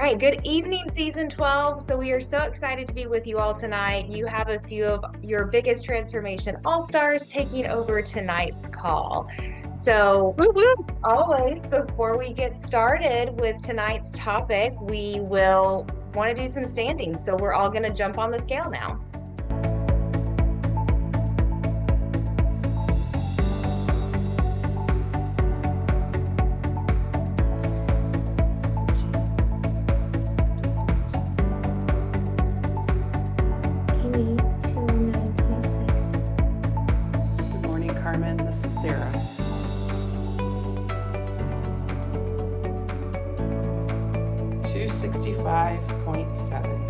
right, good evening, season 12. So, we are so excited to be with you all tonight. You have a few of your biggest transformation all stars taking over tonight's call. So, Woo woo. always, before we get started with tonight's topic, we will want to do some standings. So, we're all going to jump on the scale now. Good morning, Carmen. This is Sarah. $265.7.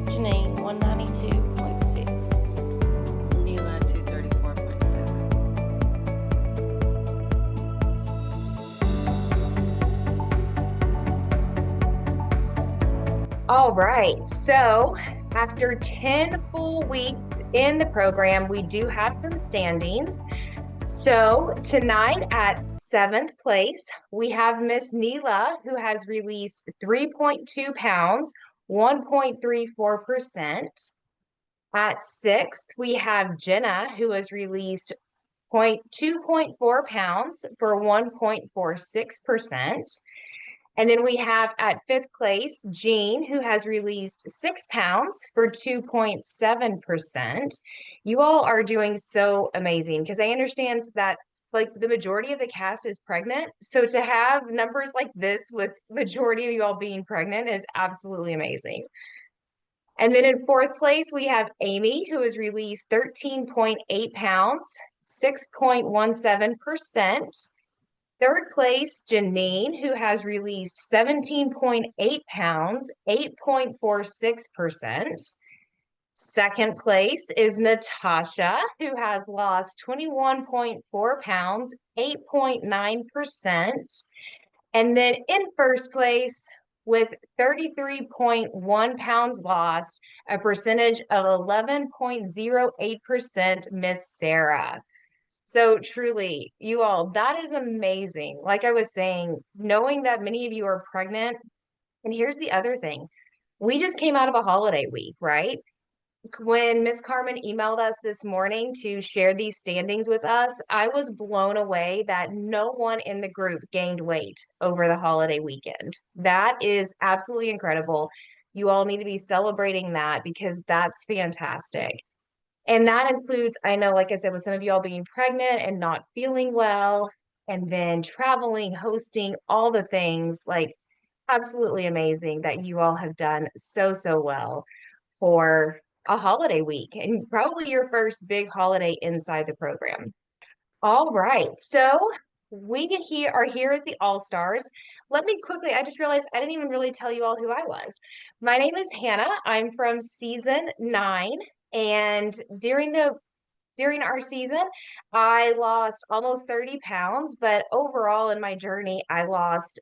Janine, 192.6. Neela, 234.6. All right. So, after 10 full weeks in the program, we do have some standings. So, tonight at seventh place, we have Miss Neela, who has released 3.2 pounds, 1.34%. At sixth, we have Jenna, who has released 2.4 pounds for 1.46%. And then we have at fifth place, Jean, who has released 6 pounds for 2.7%. You all are doing so amazing because I understand that like the majority of the cast is pregnant. So to have numbers like this with majority of you all being pregnant is absolutely amazing. And then in fourth place, we have Amy, who has released 13.8 pounds, 6.17%. Third place, Janine, who has released 17.8 pounds, 8.46%. Second place is Natasha, who has lost 21.4 pounds, 8.9%. And then in first place, with 33.1 pounds lost, a percentage of 11.08%, Miss Sarah. So truly, you all, that is amazing. Like I was saying, knowing that many of you are pregnant. And here's the other thing. We just came out of a holiday week, right? When Miss Carmen emailed us this morning to share these standings with us, I was blown away that no one in the group gained weight over the holiday weekend. That is absolutely incredible. You all need to be celebrating that because that's fantastic. And that includes, I know, like I said, with some of you all being pregnant and not feeling well, and then traveling, hosting, all the things, like absolutely amazing that you all have done so, so well for a holiday week and probably your first big holiday inside the program. All right. So are here as the All Stars. Let me quickly, I just realized I didn't even really tell you all who I was. My name is Hannah. I'm from season 9. And during our season, I lost almost 30 pounds, but overall in my journey, I lost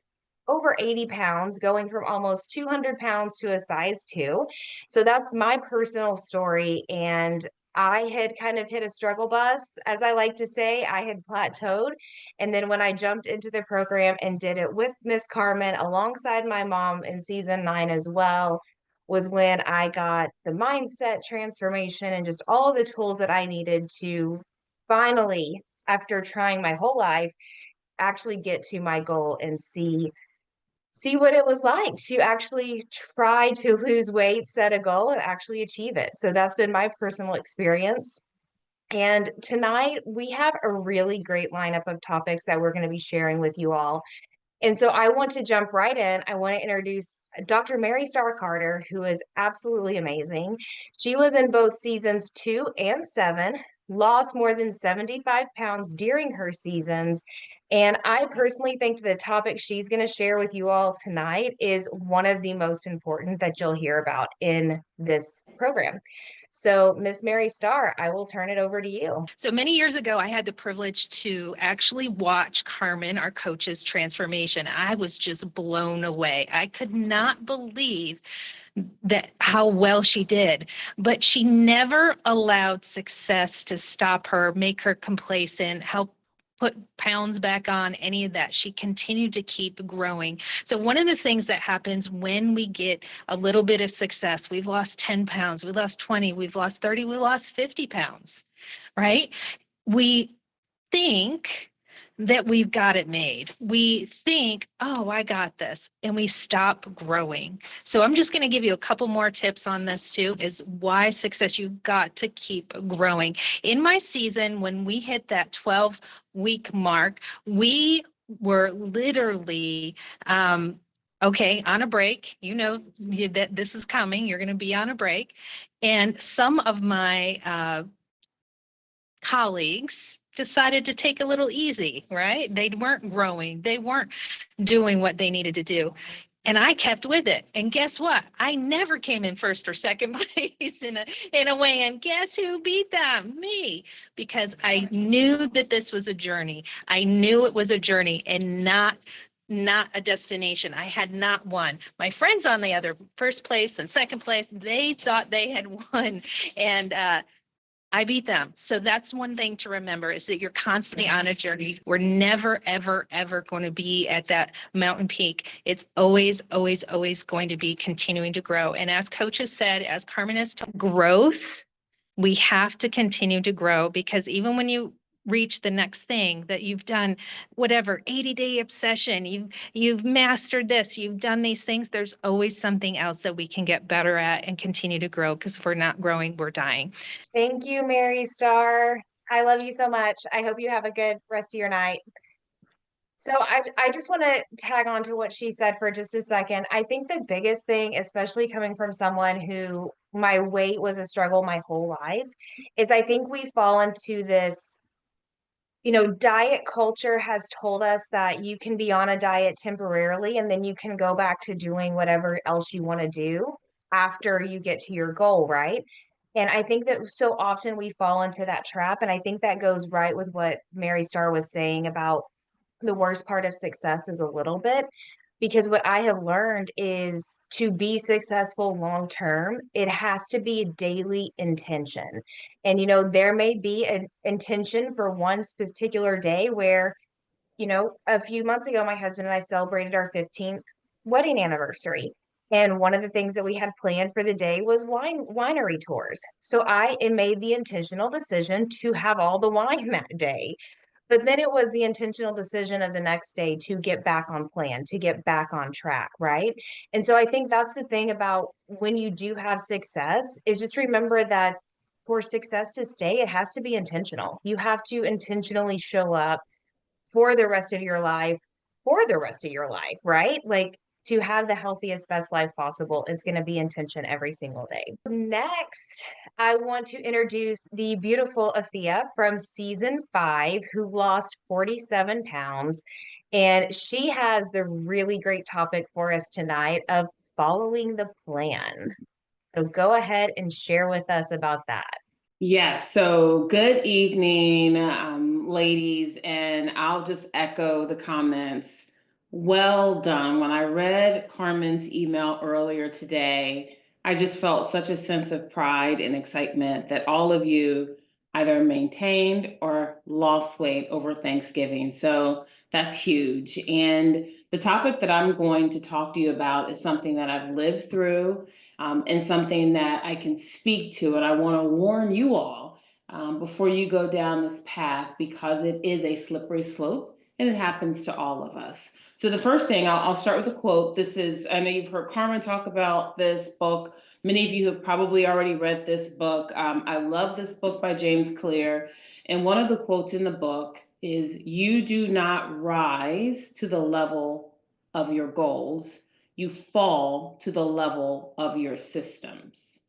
over 80 pounds, going from almost 200 pounds to a size 2. So that's my personal story. And I had kind of hit a struggle bus, as I like to say. I had plateaued. And then when I jumped into the program and did it with Miss Carmen alongside my mom in season 9 as well, was when I got the mindset transformation and just all of the tools that I needed to finally, after trying my whole life, actually get to my goal and see what it was like to actually try to lose weight, set a goal, and actually achieve it. So that's been my personal experience. And tonight we have a really great lineup of topics that we're going to be sharing with you all. And so I want to jump right in. I want to introduce Dr. Mary Star Carter, who is absolutely amazing. She was in both seasons 2 and 7, lost more than 75 pounds during her seasons, And I personally think the topic she's going to share with you all tonight is one of the most important that you'll hear about in this program. So, Miss Mary Starr, I will turn it over to you. So many years ago, I had the privilege to actually watch Carmen, our coach's transformation. I was just blown away. I could not believe that how well she did, but she never allowed success to stop her, make her complacent, help put pounds back on, any of that. She continued to keep growing. So one of the things that happens when we get a little bit of success, we've lost 10 pounds, we lost 20, we've lost 30, we lost 50 pounds, right? We think that we've got it made. We think, oh, I got this, and we stop growing. So I'm just going to give you a couple more tips on this too, is why success, you've got to keep growing. In my season, when we hit that 12-week mark, we were literally, okay, on a break. You know that this is coming. You're going to be on a break. And some of my colleagues decided to take a little easy, right? They weren't growing. They weren't doing what they needed to do. And I kept with it. And guess what? I never came in first or second place in a way. And guess who beat them? Me. Because I knew that this was a journey. I knew it was a journey and not a destination. I had not won. My friends on the other first place and second place, they thought they had won. And I beat them. So that's one thing to remember, is that you're constantly on a journey. We're never, ever, ever going to be at that mountain peak. It's always, always, always going to be continuing to grow. And as Coach has said, as Carmen has told, growth, we have to continue to grow, because even when you reach the next thing that you've done, whatever 80-day obsession, you've mastered this, you've done these things, there's always something else that we can get better at and continue to grow, because if we're not growing, we're dying. Thank you, Mary Starr. I love you so much. I hope you have a good rest of your night. So I just want to tag on to what she said for just a second. I think the biggest thing, especially coming from someone who my weight was a struggle my whole life, is I think we fall into this, diet culture has told us that you can be on a diet temporarily and then you can go back to doing whatever else you want to do after you get to your goal, right? And I think that so often we fall into that trap. And I think that goes right with what Mary Starr was saying about the worst part of success is a little bit, because what I have learned is to be successful long term, it has to be a daily intention. And, there may be an intention for one particular day where, a few months ago, my husband and I celebrated our 15th wedding anniversary. And one of the things that we had planned for the day was winery tours. So I made the intentional decision to have all the wine that day. But then it was the intentional decision of the next day to get back on plan, to get back on track, right? And so I think that's the thing about when you do have success, is just remember that for success to stay, it has to be intentional. You have to intentionally show up for the rest of your life, right? Like, to have the healthiest, best life possible, it's going to be intention every single day. Next, I want to introduce the beautiful Athea from season 5, who lost 47 pounds. And she has the really great topic for us tonight of following the plan. So go ahead and share with us about that. Yes, so good evening, ladies, and I'll just echo the comments. Well done. When I read Carmen's email earlier today, I just felt such a sense of pride and excitement that all of you either maintained or lost weight over Thanksgiving. So that's huge. And the topic that I'm going to talk to you about is something that I've lived through, and something that I can speak to. And I want to warn you all before you go down this path, because it is a slippery slope and it happens to all of us. So the first thing, I'll start with a quote. This is, I know you've heard Carmen talk about this book. Many of you have probably already read this book. I love this book by James Clear. And one of the quotes in the book is, "You do not rise to the level of your goals. You fall to the level of your systems."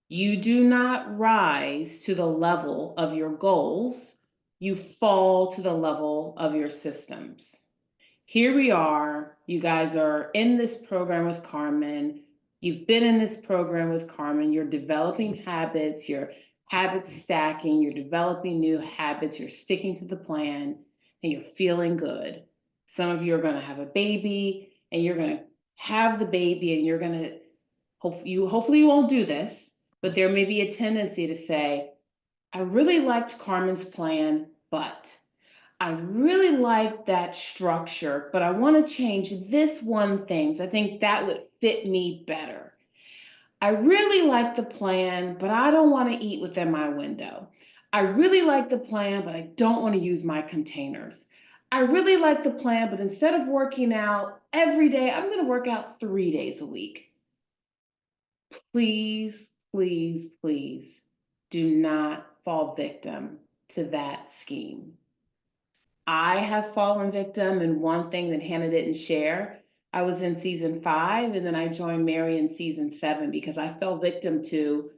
You do not rise to the level of your goals. you fall to the level of your systems. Here we are, you guys are in this program with Carmen. You've been in this program with Carmen. You're developing habits, you're habit stacking, you're developing new habits, you're sticking to the plan, and you're feeling good. Some of you are going to have a baby, and you're going to have the baby, and you're going to hopefully you won't do this, but there may be a tendency to say, I really liked Carmen's plan, but I really like that structure, but I want to change this one thing. So I think that would fit me better. I really like the plan, but I don't want to eat within my window. I really like the plan, but I don't want to use my containers. I really like the plan, but instead of working out every day, I'm going to work out 3 days a week. Please, please, please do not fall victim to that scheme. I have fallen victim, and one thing that Hannah didn't share, I was in season 5 and then I joined Mary in season 7 because I fell victim to,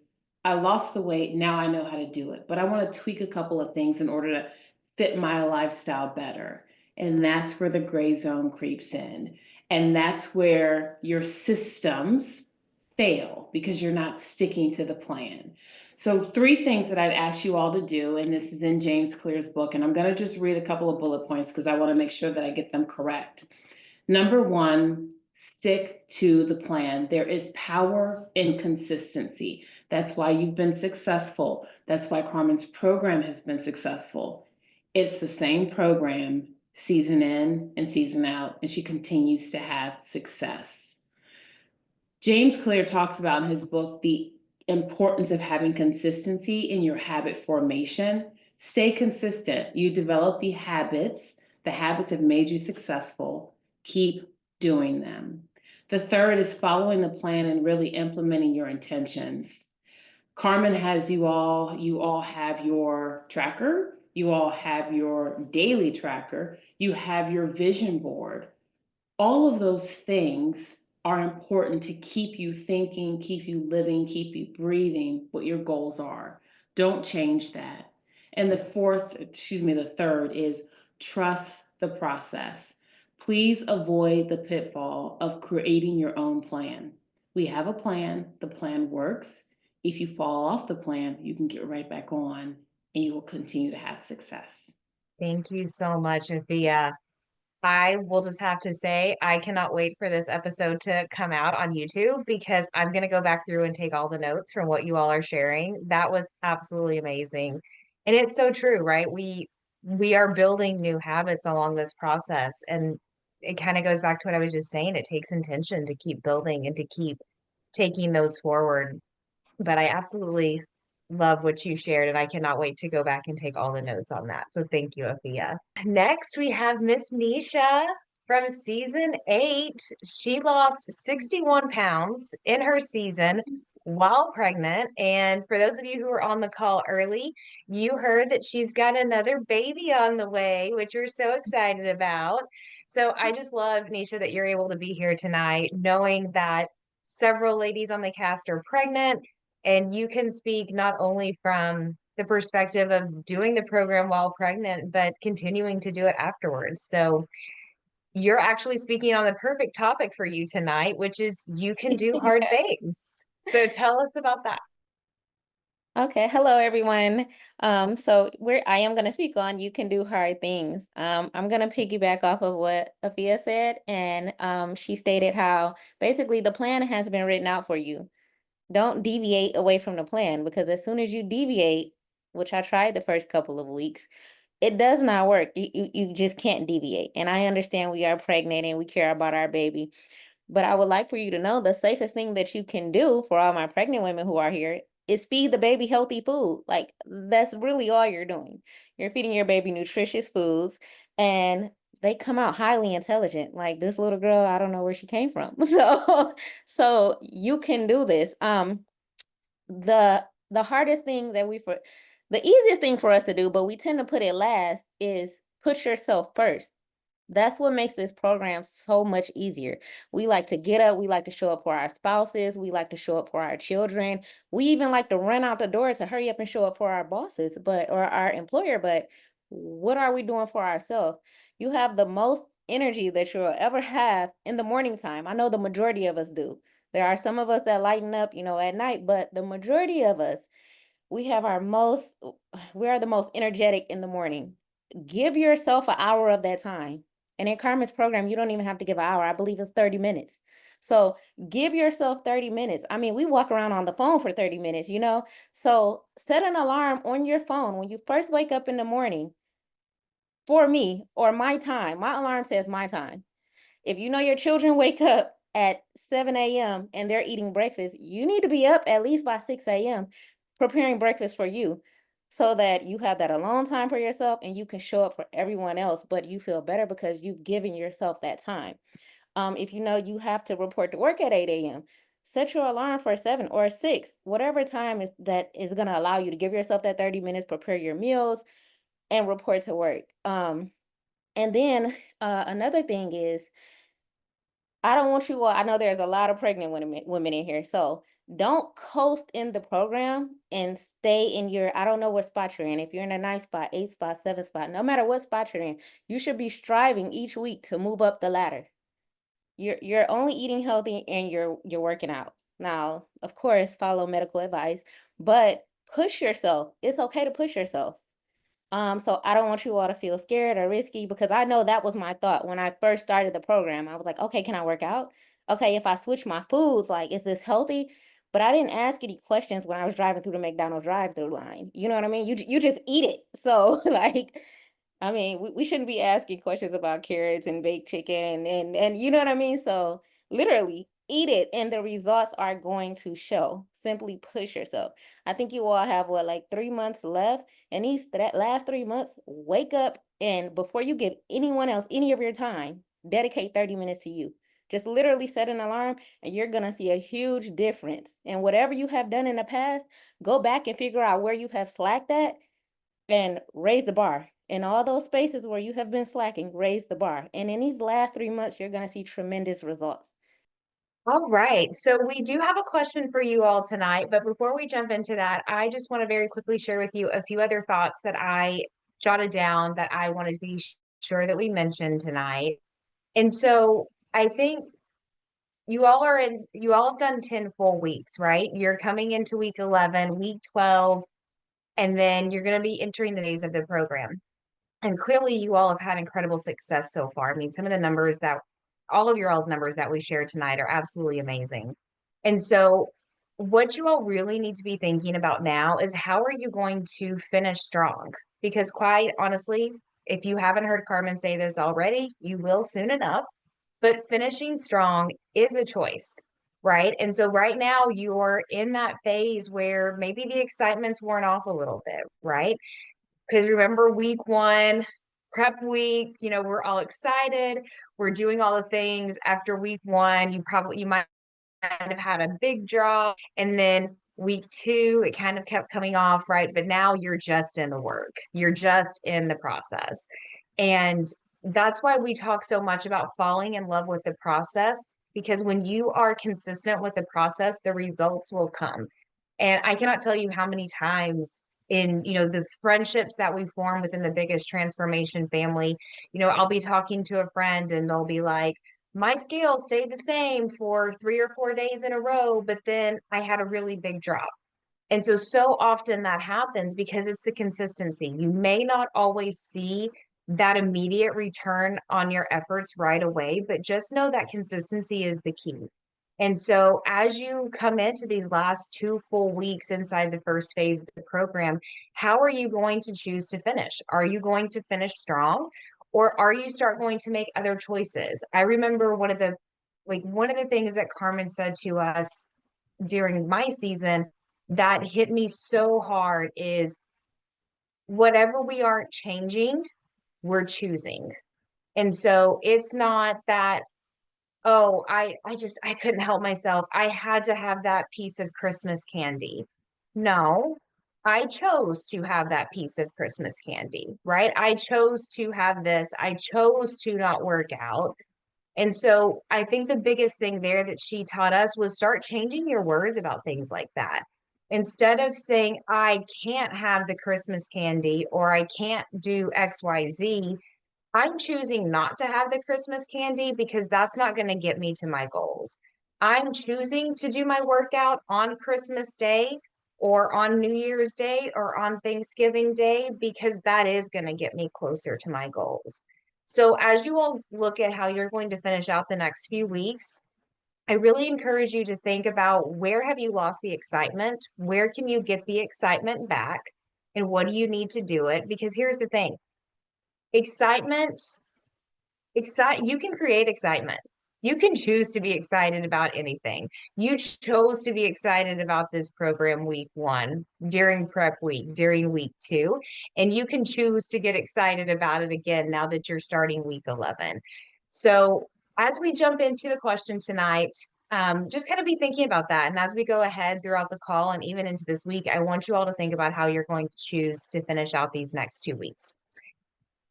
I lost the weight, now I know how to do it, but I want to tweak a couple of things in order to fit my lifestyle better. And that's where the gray zone creeps in. And that's where your systems fail because you're not sticking to the plan. So 3 things that I'd ask you all to do, and this is in James Clear's book, and I'm going to just read a couple of bullet points because I want to make sure that I get them correct. Number 1, stick to the plan. There is power in consistency. That's why you've been successful. That's why Carmen's program has been successful. It's the same program, season in and season out, and she continues to have success. James Clear talks about in his book the importance of having consistency in your habit formation. Stay consistent. You develop the habits have made you successful. Keep doing them. The third is following the plan and really implementing your intentions. Carmen has you all have your tracker, you all have your daily tracker, you have your vision board. All of those things are important to keep you thinking, keep you living, keep you breathing what your goals are. Don't change that. And the third is trust the process. Please avoid the pitfall of creating your own plan. We have a plan, the plan works. If you fall off the plan, you can get right back on and you will continue to have success. Thank you so much, Afia. I will just have to say, I cannot wait for this episode to come out on YouTube because I'm going to go back through and take all the notes from what you all are sharing. That was absolutely amazing. And it's so true, right? We are building new habits along this process. And it kind of goes back to what I was just saying. It takes intention to keep building and to keep taking those forward. But I absolutely love what you shared, and I cannot wait to go back and take all the notes on that. So thank you, Afia. Next, we have Miss Nisha from season 8. She lost 61 pounds in her season while pregnant. And for those of you who were on the call early, you heard that she's got another baby on the way, which we're so excited about. So I just love, Nisha, that you're able to be here tonight, knowing that several ladies on the cast are pregnant, and you can speak not only from the perspective of doing the program while pregnant, but continuing to do it afterwards. So you're actually speaking on the perfect topic for you tonight, which is you can do hard things. So tell us about that. Okay, hello everyone. I am gonna speak on you can do hard things. I'm gonna piggyback off of what Afia said, and she stated how basically the plan has been written out for you. Don't deviate away from the plan, because as soon as you deviate, which I tried the first couple of weeks, it does not work. You just can't deviate. And I understand we are pregnant and we care about our baby, but I would like for you to know the safest thing that you can do for all my pregnant women who are here is feed the baby healthy food. Like, that's really all you're doing. You're feeding your baby nutritious foods, and they come out highly intelligent. Like this little girl, I don't know where she came from. So you can do this. The hardest thing the easiest thing for us to do, but we tend to put it last, is put yourself first. That's what makes this program so much easier. We like to get up, we like to show up for our spouses, we like to show up for our children. We even like to run out the door to hurry up and show up for our bosses, or our employer, but What are we doing for ourselves? You have the most energy that you'll ever have in the morning time. I know the majority of us do. There are some of us that lighten up, at night, but the majority of us, we have our most, we are the most energetic in the morning. Give yourself an hour of that time. And in Carmen's program, you don't even have to give an hour. I believe it's 30 minutes. So give yourself 30 minutes. I mean, we walk around on the phone for 30 minutes, So set an alarm on your phone when you first wake up in the morning for me or my time. My alarm says my time. If you know your children wake up at 7 a.m. and they're eating breakfast, you need to be up at least by 6 a.m. preparing breakfast for you so that you have that alone time for yourself and you can show up for everyone else, but you feel better because you've given yourself that time. If you know you have to report to work at 8 a.m., set your alarm for 7 or 6, whatever time is that is going to allow you to give yourself that 30 minutes, prepare your meals, and report to work. And then another thing is, I don't want you all, I know there's a lot of pregnant women in here. So don't coast in the program and stay in your, I don't know what spot you're in. If you're in a 9 spot, 8 spot, 7 spot, no matter what spot you're in, you should be striving each week to move up the ladder. You're only eating healthy and you're working out. Now, of course, follow medical advice, but push yourself. It's okay to push yourself. So I don't want you all to feel scared or risky because I know that was my thought when I first started the program. I was like, okay, can I work out? Okay, if I switch my foods, like, is this healthy? But I didn't ask any questions when I was driving through the McDonald's drive-through line. You know what I mean? You just eat it. So like, I mean, we shouldn't be asking questions about carrots and baked chicken and you know what I mean? So literally eat it and the results are going to show. Simply push yourself. I think you all have what, like 3 months left, and that last 3 months, wake up and before you give anyone else any of your time, dedicate 30 minutes to you. Just literally set an alarm and you're gonna see a huge difference. And whatever you have done in the past, go back and figure out where you have slacked at and raise the bar. In all those spaces where you have been slacking, raise the bar. And in these last 3 months, you're going to see tremendous results. All right. So we do have a question for you all tonight, but before we jump into that, I just want to very quickly share with you a few other thoughts that I jotted down that I wanted to be sure that we mentioned tonight. And so I think you all have done 10 full weeks, right? You're coming into week 11, week 12, and then you're going to be entering the days of the program. And clearly you all have had incredible success so far. I mean, some of the numbers that all of your all's numbers that we shared tonight are absolutely amazing. And so what you all really need to be thinking about now is how are you going to finish strong? Because quite honestly, if you haven't heard Carmen say this already, you will soon enough. But finishing strong is a choice, right? And so right now you're in that phase where maybe the excitement's worn off a little bit, right? Because remember week one, prep week, we're all excited. We're doing all the things after week one. You might have had a big draw. And then week two, it kind of kept coming off, right? But now you're just in the work. You're just in the process. And that's why we talk so much about falling in love with the process, because when you are consistent with the process, the results will come. And I cannot tell you how many times in, the friendships that we form within the biggest transformation family, I'll be talking to a friend and they'll be like, my scale stayed the same for 3 or 4 days in a row, but then I had a really big drop. And so often that happens because it's the consistency. You may not always see that immediate return on your efforts right away, but just know that consistency is the key. And so as you come into these last 2 full weeks inside the first phase of the program, how are you going to choose to finish? Are you going to finish strong, or are you start going to make other choices? I remember one of the things that Carmen said to us during my season that hit me so hard is whatever we aren't changing, we're choosing. And so it's not that, oh, I couldn't help myself. I had to have that piece of Christmas candy. No, I chose to have that piece of Christmas candy, right? I chose to have this. I chose to not work out. And so I think the biggest thing there that she taught us was start changing your words about things like that. Instead of saying, I can't have the Christmas candy or I can't do XYZ, I'm choosing not to have the Christmas candy because that's not going to get me to my goals. I'm choosing to do my workout on Christmas Day or on New Year's Day or on Thanksgiving Day because that is going to get me closer to my goals. So as you all look at how you're going to finish out the next few weeks, I really encourage you to think about where have you lost the excitement? Where can you get the excitement back? And what do you need to do it? Because here's the thing, excitement, you can create excitement. You can choose to be excited about anything. You chose to be excited about this program week 1, during prep week, during week 2, and you can choose to get excited about it again now that you're starting week 11. So as we jump into the question tonight, just kind of be thinking about that. And as we go ahead throughout the call and even into this week, I want you all to think about how you're going to choose to finish out these next 2 weeks.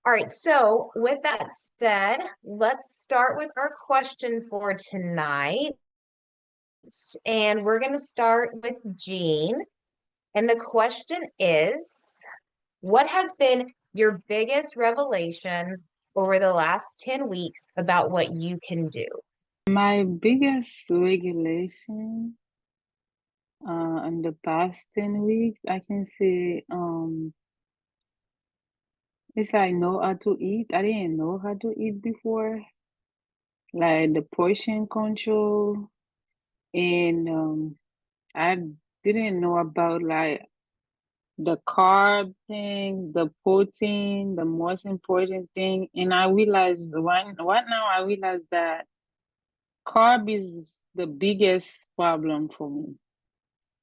All right, so with that said, let's start with our question for tonight. And we're going to start with Jean. And the question is, what has been your biggest revelation over the last 10 weeks about what you can do? My biggest regulation in the past 10 weeks, I can say it's like know how to eat. I didn't know how to eat before, like the portion control, and I didn't know about like the carb thing, the protein, the most important thing. And I realized right now I realized that carb is the biggest problem for me.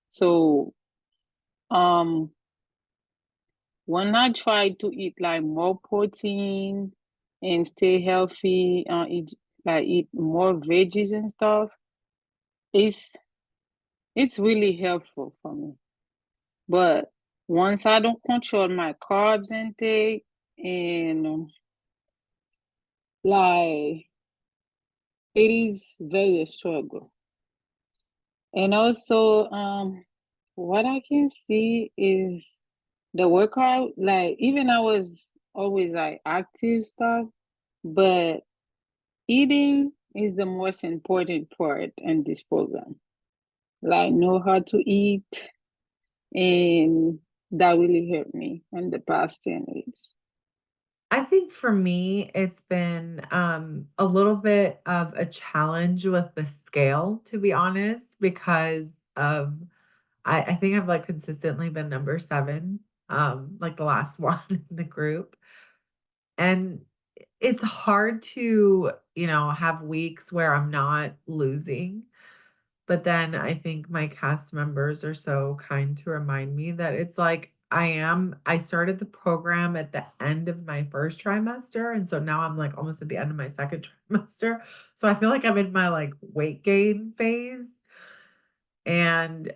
So when I try to eat like more protein and stay healthy, eat more veggies and stuff, it's really helpful for me. But once I don't control my carbs intake and like it is very struggle. And also what I can see is the workout, like even I was always like active stuff, but eating is the most important part in this program. Like know how to eat, and that really helped me in the past 10 weeks. I think for me, it's been a little bit of a challenge with the scale, to be honest, because of I think I've like consistently been number 7, like the last one in the group. And it's hard to, have weeks where I'm not losing. But then I think my cast members are so kind to remind me that it's like I started the program at the end of my first trimester. And so now I'm like almost at the end of my second trimester. So I feel like I'm in my like weight gain phase. And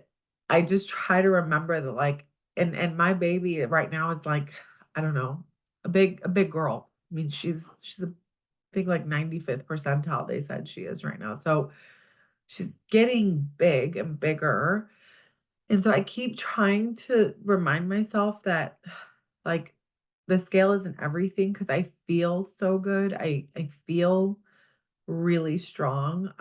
I just try to remember that like and my baby right now is like, I don't know, a big girl. I mean, she's a big like 95th percentile, they said she is right now. So she's getting big and bigger. And so I keep trying to remind myself that like the scale isn't everything because I feel so good. I feel really strong.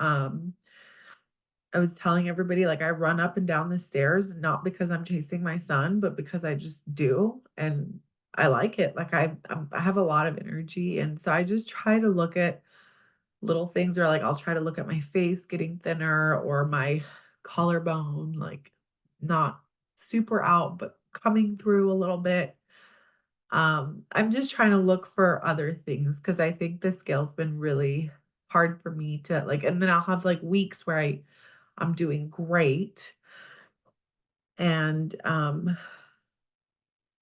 I was telling everybody like I run up and down the stairs not because I'm chasing my son, but because I just do and I like it. Like I have a lot of energy and so I just try to look at little things or like I'll try to look at my face getting thinner or my collarbone like not super out but coming through a little bit. I'm just trying to look for other things because I think the scale's been really hard for me to like and then I'll have like weeks where I'm doing great and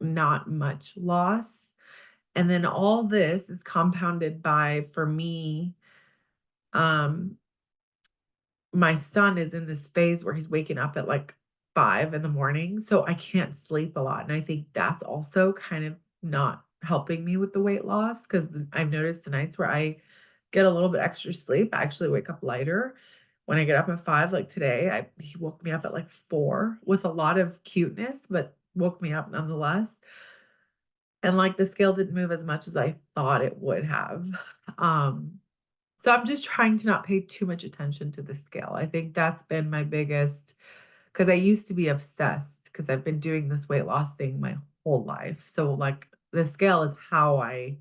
not much loss. And then all this is compounded by for me um my son is in this phase where he's waking up at like 5 in the morning, so I can't sleep a lot, and I think that's also kind of not helping me with the weight loss because I've noticed the nights where I get a little bit extra sleep, I actually wake up lighter, when I get up at 5, like today, he woke me up at like 4 with a lot of cuteness, but woke me up nonetheless. And like the scale didn't move as much as I thought it would have. Um, so I'm just trying to not pay too much attention to the scale. I think that's been my biggest, because I used to be obsessed because I've been doing this weight loss thing my whole life. So like the scale is how I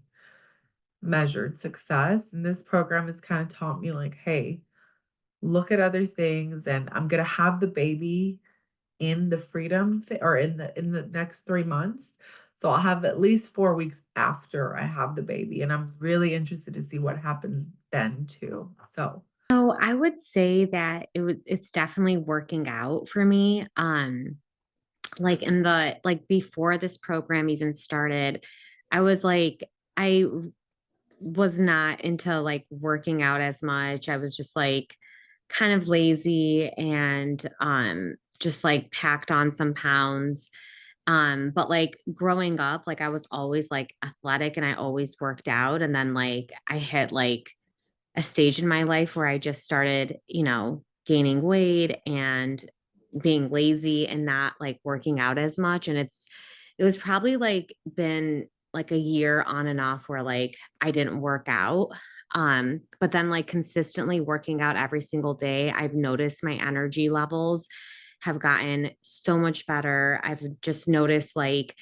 measured success. And this program has kind of taught me like, hey, look at other things, and I'm gonna have the baby in the or in the next 3 months. So I'll have at least 4 weeks after I have the baby. And I'm really interested to see what happens then too. So So I would say that it's definitely working out for me. Like in the like before this program even started, I was like, was not into like working out as much. I was just like kind of lazy and just like packed on some pounds. But like growing up, like I was always like athletic and I always worked out. And then like I hit like a stage in my life where I just started, gaining weight and being lazy and not like working out as much. And it was probably like been like a year on and off where like I didn't work out. But then like consistently working out every single day, I've noticed my energy levels have gotten so much better. I've just noticed like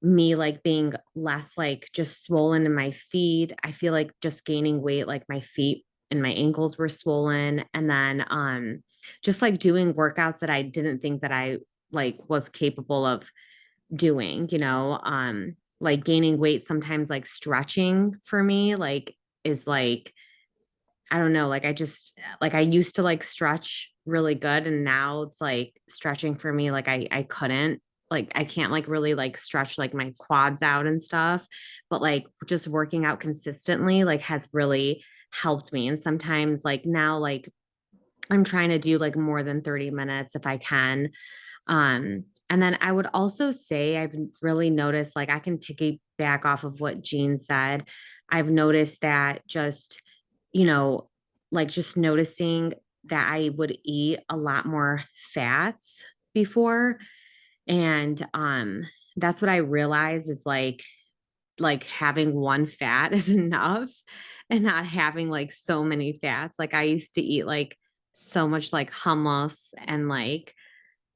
me like being less like just swollen in my feet. I feel like just gaining weight, like my feet and my ankles were swollen. And then just like doing workouts that I didn't think that I like was capable of doing, like gaining weight, sometimes like stretching for me, like is like, I don't know, like I just like I used to like stretch really good and now it's like stretching for me like I couldn't like I can't like really like stretch like my quads out and stuff, but like just working out consistently like has really helped me. And sometimes like now like I'm trying to do like more than 30 minutes if I can. And then I would also say I've really noticed like I can piggyback off of what Jean said. I've noticed that just, you know, like just noticing that I would eat a lot more fats before. And that's what I realized is like having one fat is enough and not having like so many fats. Like I used to eat like so much like hummus and like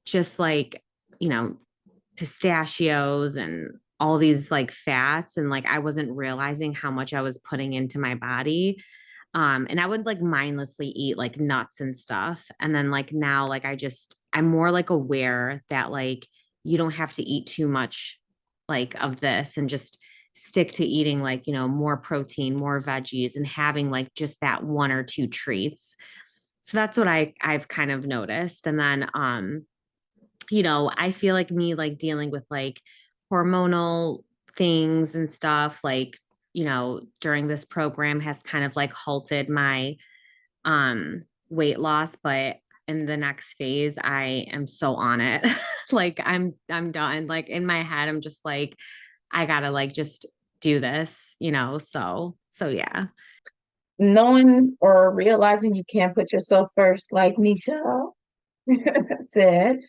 just like, you know, pistachios and all these like fats. And like I wasn't realizing how much I was putting into my body. And I would like mindlessly eat like nuts and stuff. And then like now, like I'm more like aware that like you don't have to eat too much like of this and just stick to eating like, more protein, more veggies and having like just that one or two treats. So that's what I've kind of noticed. And then I feel like me like dealing with like hormonal things and stuff like, during this program has kind of like halted my weight loss, but in the next phase I am so on it. Like I'm done. Like in my head I'm just like I gotta like just do this, so yeah. Knowing or realizing you can't put yourself first, like Nisha said.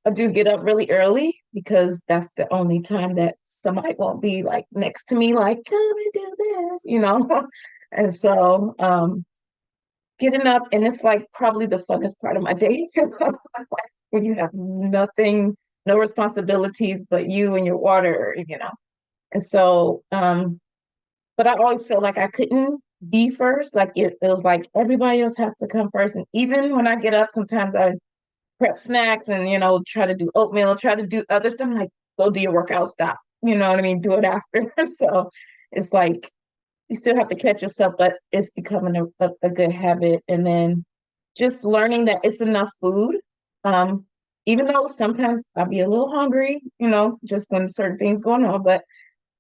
I do get up really early because that's the only time that somebody won't be like next to me, like, come and do this. And so getting up, and it's like probably the funnest part of my day when you have nothing, no responsibilities but you and your water. And so, but I always felt like I couldn't be first. Like it was like everybody else has to come first. And even when I get up, sometimes I prep snacks and, try to do oatmeal, try to do other stuff. I'm like, go do your workout, stop. You know what I mean? Do it after. So it's like you still have to catch yourself, but it's becoming a good habit. And then just learning that it's enough food. Even though sometimes I'll be a little hungry, just when certain things going on, but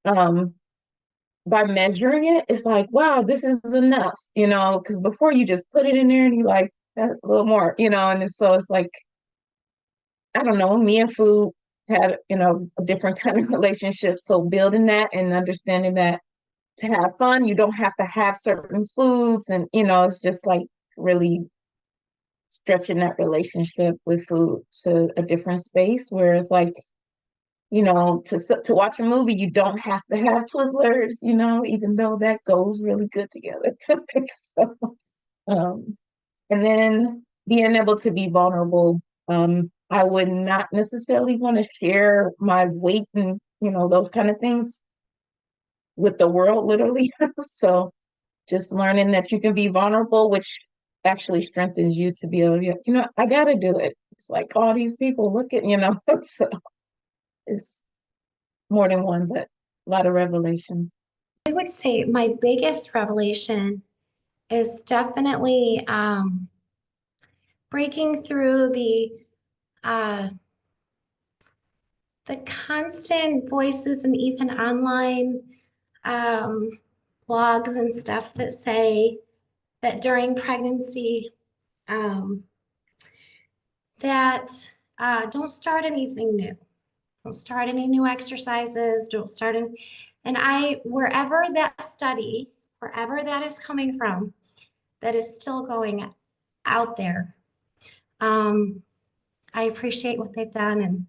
by measuring it, it's like, wow, this is enough, because before you just put it in there and you like, that's a little more, so it's like, I don't know, me and food had, a different kind of relationship. So building that and understanding that to have fun, you don't have to have certain foods. And, it's just like really stretching that relationship with food to a different space where it's like, to watch a movie, you don't have to have Twizzlers, even though that goes really good together. So, um, and then being able to be vulnerable. I would not necessarily want to share my weight and, those kind of things with the world, literally. So just learning that you can be vulnerable, which actually strengthens you to be able to, I gotta do it. It's like all these people look at, so it's more than one, but a lot of revelation. I would say my biggest revelation is definitely breaking through the constant voices and even online blogs and stuff that say that during pregnancy that don't start anything new. Don't start any new exercises. Don't start any, and wherever that is coming from, that is still going out there. I appreciate what they've done and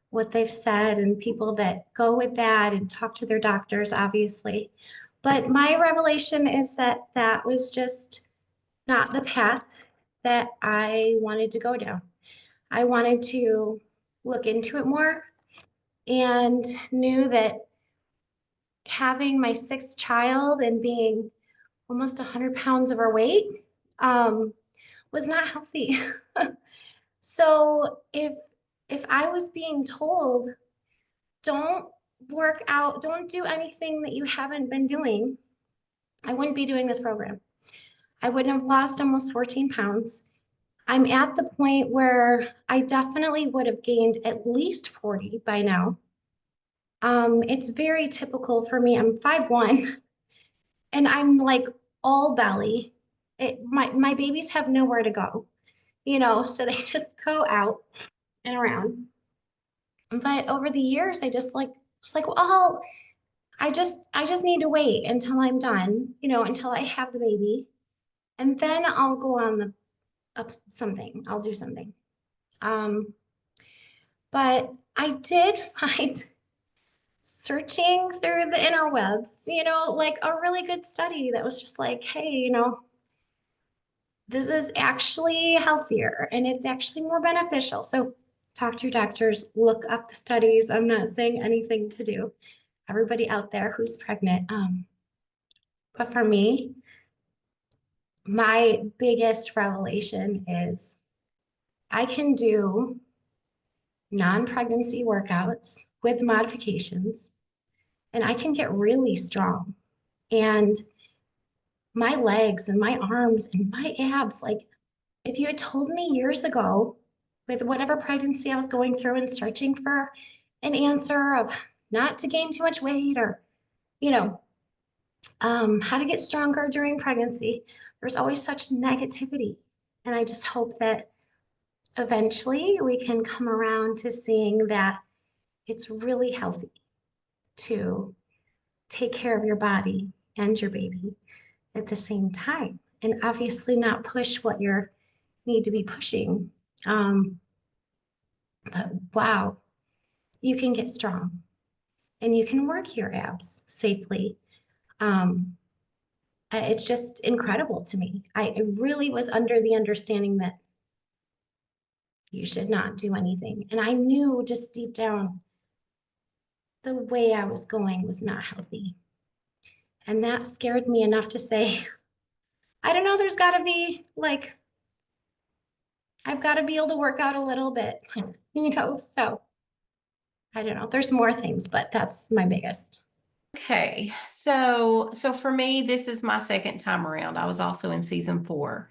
what they've said and people that go with that and talk to their doctors, obviously. But my revelation is that that was just not the path that I wanted to go down. I wanted to look into it more and knew that having my sixth child and being almost 100 pounds overweight was not healthy. So if I was being told, don't work out, don't do anything that you haven't been doing, I wouldn't be doing this program. I wouldn't have lost almost 14 pounds. I'm at the point where I definitely would have gained at least 40 by now. It's very typical for me. I'm 5'1", and I'm like all belly. My babies have nowhere to go, so they just go out and around. But over the years, I just was like, well, I just need to wait until I'm done, until I have the baby, and then I'll go on something. I'll do something. But I did find searching through the interwebs, like a really good study that was just like, hey, this is actually healthier and it's actually more beneficial. So talk to your doctors, look up the studies. I'm not saying anything to do. Everybody out there who's pregnant. But for me, my biggest revelation is I can do non-pregnancy workouts with modifications, and I can get really strong. And my legs and my arms and my abs, like if you had told me years ago with whatever pregnancy I was going through and searching for an answer of not to gain too much weight or, how to get stronger during pregnancy, there's always such negativity. And I just hope that eventually we can come around to seeing that it's really healthy to take care of your body and your baby at the same time, and obviously not push what you need to be pushing. But wow, you can get strong and you can work your abs safely. It's just incredible to me. I really was under the understanding that you should not do anything. And I knew just deep down the way I was going was not healthy. And that scared me enough to say, I don't know, there's got to be like, I've got to be able to work out a little bit, so I don't know. There's more things, but that's my biggest. Okay, so for me, this is my second time around. I was also in season 4,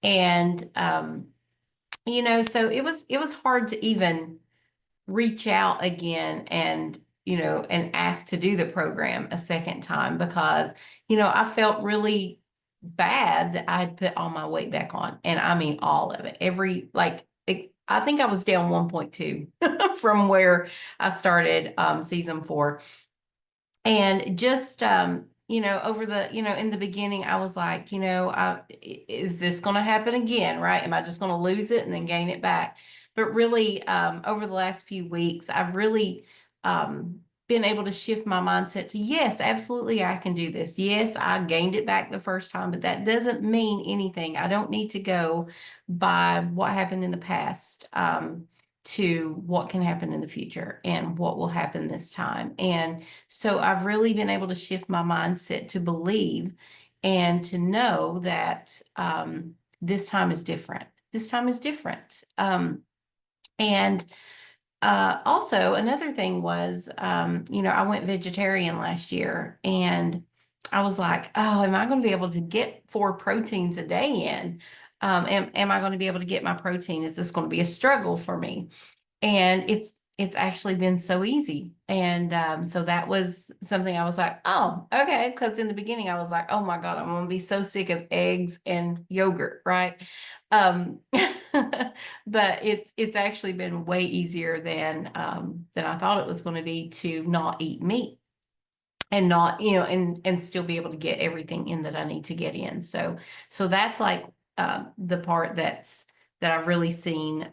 and so it was hard to even reach out again and and ask to do the program a second time because I felt really bad that I had put all my weight back on, and I mean all of it. I think I was down 1.2 from where I started season 4. And just over the, in the beginning, I was like, is this going to happen again? Right? Am I just going to lose it and then gain it back? But really, over the last few weeks, I've really been able to shift my mindset to, yes, absolutely, I can do this. Yes, I gained it back the first time, but that doesn't mean anything. I don't need to go by what happened in the past. To what can happen in the future and what will happen this time. And so I've really been able to shift my mindset to believe and to know that this time is different. This time is different. And also another thing was, I went vegetarian last year, and I was like, oh, am I going to be able to get 4 proteins a day in? Am I going to be able to get my protein? Is this going to be a struggle for me? And it's actually been so easy. And so that was something I was like, oh, okay. Because in the beginning I was like, oh my God, I'm gonna be so sick of eggs and yogurt, right? But it's actually been way easier than I thought it was going to be to not eat meat and not, and still be able to get everything in that I need to get in. So that's like the part that I've really seen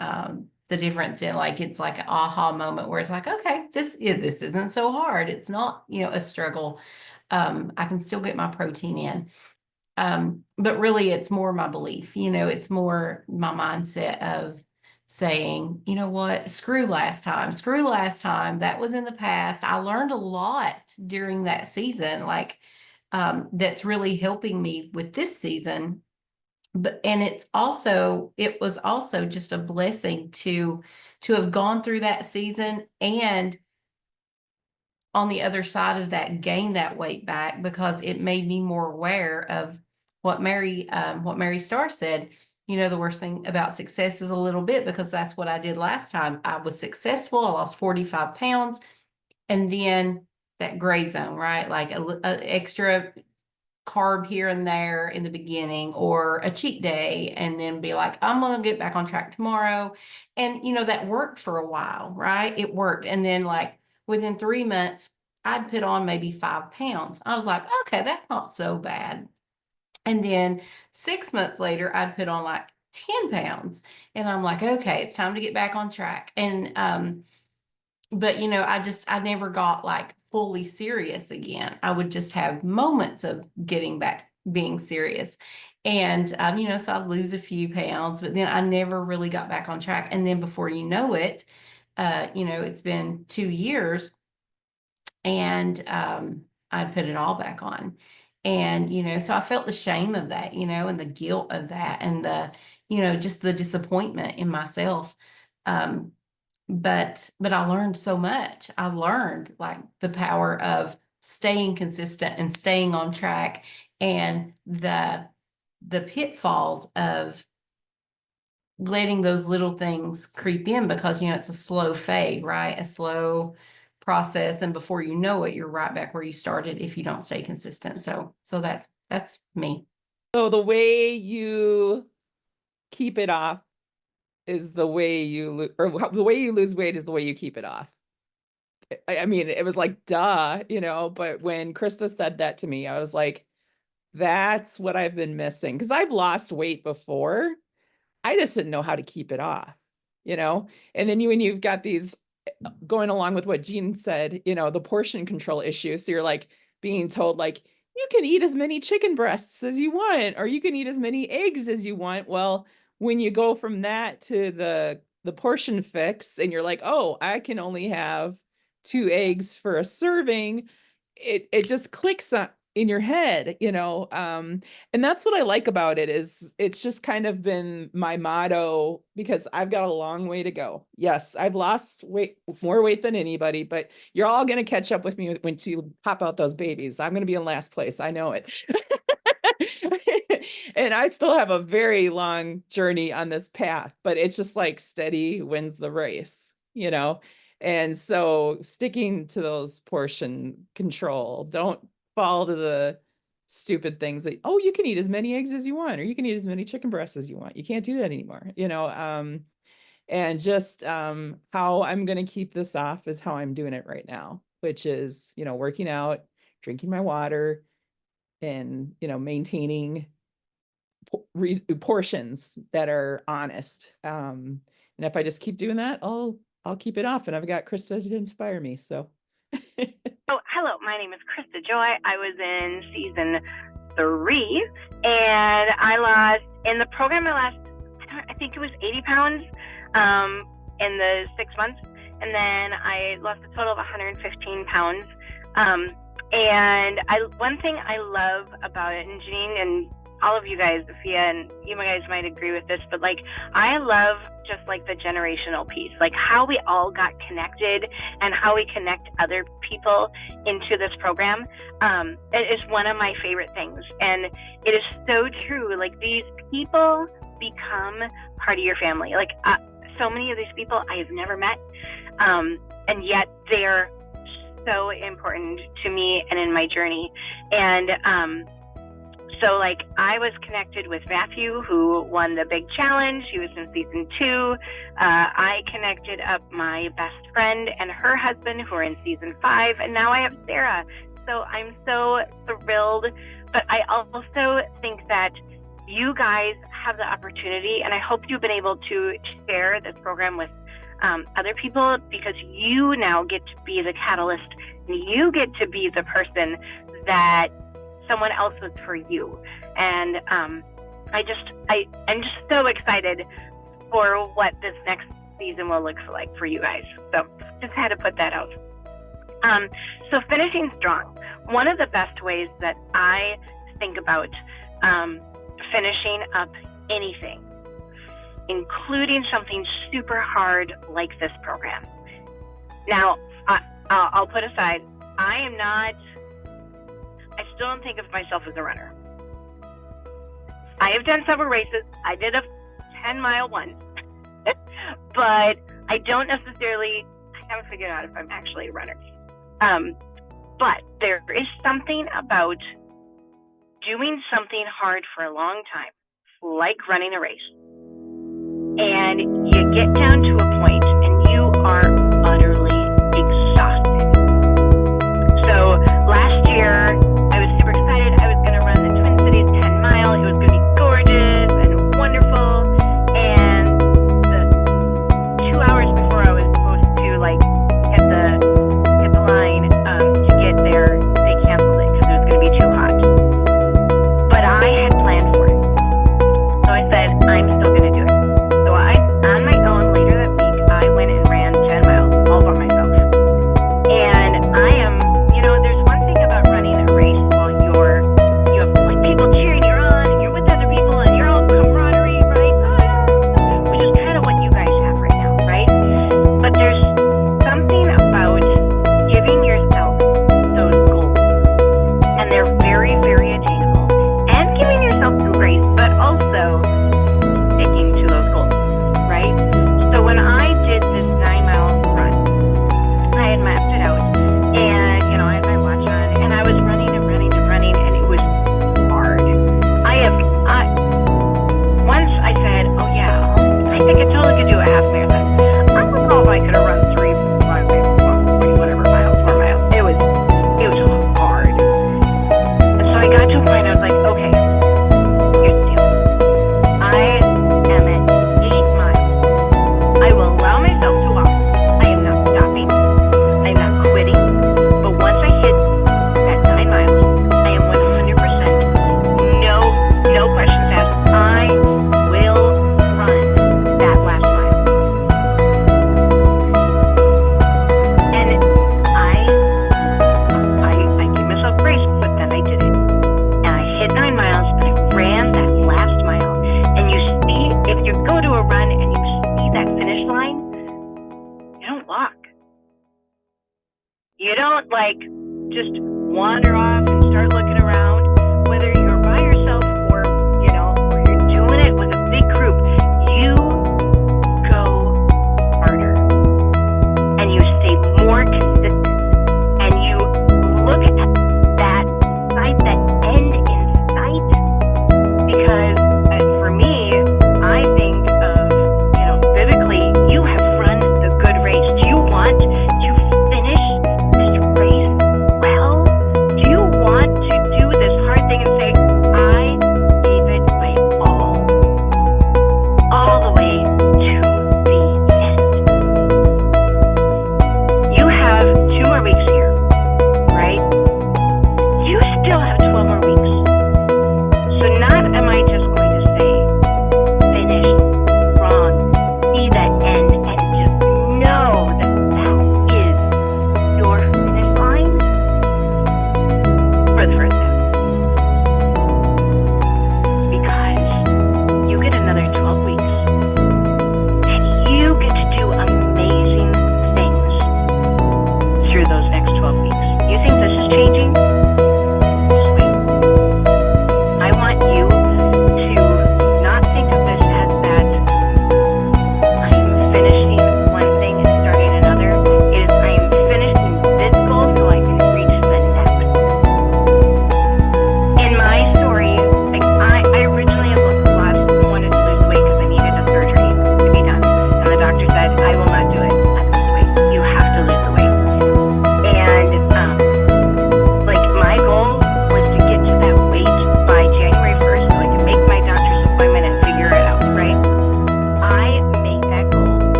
the difference in. Like, it's like an aha moment where it's like, okay, this isn't so hard. It's not, a struggle. I can still get my protein in. But really it's more my belief, it's more my mindset of saying, you know what, screw last time, that was in the past. I learned a lot during that season, like, that's really helping me with this season. And it was also just a blessing to have gone through that season, and on the other side of that, gain that weight back, because it made me more aware of what Mary Starr said. The worst thing about success is a little bit, because that's what I did last time. I was successful. I lost 45 pounds. And then that gray zone, right? Like a extra carb here and there in the beginning, or a cheat day, and then be like, I'm going to get back on track tomorrow. And, that worked for a while, right? It worked. And then, like, within 3 months, I'd put on maybe 5 pounds. I was like, okay, that's not so bad. And then 6 months later, I'd put on like 10 pounds. And I'm like, okay, it's time to get back on track. And, but, I never got like fully serious again. I would just have moments of getting back, being serious. And, so I'd lose a few pounds, but then I never really got back on track. And then before you know it, it's been 2 years, and I'd put it all back on. And, so I felt the shame of that, and the guilt of that, and the, just the disappointment in myself. But I learned so much. I learned, like, the power of staying consistent and staying on track, and the pitfalls of letting those little things creep in, because, it's a slow fade, right? A slow process. And before you know it, you're right back where you started if you don't stay consistent. So that's me. So the way you keep it off is the way you the way you lose weight is the way you keep it off. I mean, it was like, duh, but when Krista said that to me, I was like, that's what I've been missing. Because I've lost weight before. I just didn't know how to keep it off, and then when you've got these, going along with what Jean said, the portion control issue. So you're like being told, like, you can eat as many chicken breasts as you want, or you can eat as many eggs as you want. Well, when you go from that to the portion fix, and you're like, oh, I can only have 2 eggs for a serving, it just clicks in your head, and that's what I like about it. Is it's just kind of been my motto, because I've got a long way to go. Yes, I've lost more weight than anybody, but you're all going to catch up with me when you pop out those babies. I'm going to be in last place. I know it. And I still have a very long journey on this path, but it's just like steady wins the race, and so sticking to those portion control, don't fall to the stupid things that, oh, you can eat as many eggs as you want, or you can eat as many chicken breasts as you want. You can't do that anymore, and just how I'm going to keep this off is how I'm doing it right now, which is, working out, drinking my water, in, maintaining portions that are honest. And if I just keep doing that, I'll keep it off. And I've got Krista to inspire me. So. Oh, hello. My name is Krista Joy. I was in season 3, and I lost in the program. I think it was 80 pounds in the 6 months, and then I lost a total of 115 pounds. And one thing I love about it, and Janine and all of you guys, Sophia, and you guys might agree with this, but like, I love just like the generational piece, like how we all got connected and how we connect other people into this program. It is one of my favorite things. And it is so true. Like, these people become part of your family. Like, so many of these people I have never met. And yet they're so important to me and in my journey. And, so like, I was connected with Matthew, who won the big challenge. He was in season 2. I connected up my best friend and her husband, who are in season 5. And now I have Sarah. So I'm so thrilled. But I also think that you guys have the opportunity, and I hope you've been able to share this program with other people, because you now get to be the catalyst. And you get to be the person that someone else was for you. And I'm just so excited for what this next season will look like for you guys. So just had to put that out. So finishing strong. One of the best ways that I think about finishing up anything, including something super hard like this program. Now, I'll put aside, I still don't think of myself as a runner. I have done several races. I did a 10-mile one, but I haven't figured out if I'm actually a runner. But there is something about doing something hard for a long time, like running a race. And you get down to a point and you are utterly exhausted. So last year, I was super excited. I was going to run the Twin Cities 10 mile. It was going to be gorgeous and wonderful. And the 2 hours before I was supposed to like hit the line to get there, they canceled it because it was going to be too hot. But I had planned for it. So I said, I'm still going to do it. So on my own, later that week, I went and ran 10 miles all by myself. And I am, there's one thing about running a race while you have like people cheering you on, and you're with other people, and you're all camaraderie, right? Which is kind of what you guys have right now, right? But there's something about giving yourself those goals, and they're very, very attainable, and giving yourself some grace, but also sticking to those goals, right? So when I did this 9-mile run, I had mapped it out, and I had my watch on, and I was running, and it was hard. Once I said, oh yeah, I think I totally could do a half marathon. I don't know if I could have run 3, 5, 4 miles. It was hard. And so I got to a point, I was like, okay, here's the deal. I am at 8 miles. I will allow myself to walk. I am not stopping. I am not quitting. But once I hit that 9 miles, I am 100%, no questions asked. I will run that last mile. And I gave myself grace, but then I did it. And I hit 9 miles, and I ran that last mile. And you see, if you go to a run and you see that finish line, you don't walk. You don't like just wander off and start looking around. Whether you're by yourself or you're doing it with a big group, you go harder and you stay more consistent, and you look at that sight, that end in sight. Because for me, I think of, biblically, you have run the good race. Do you want to finish this race well? Do you want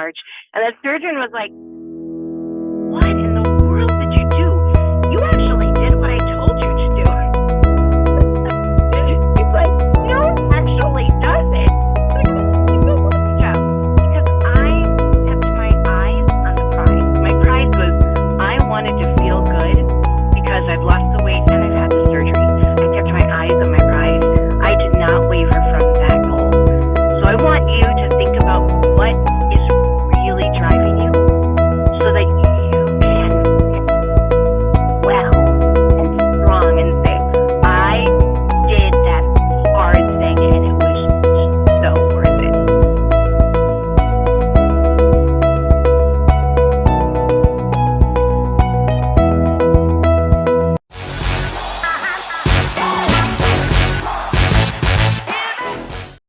March. And the surgeon was like, what?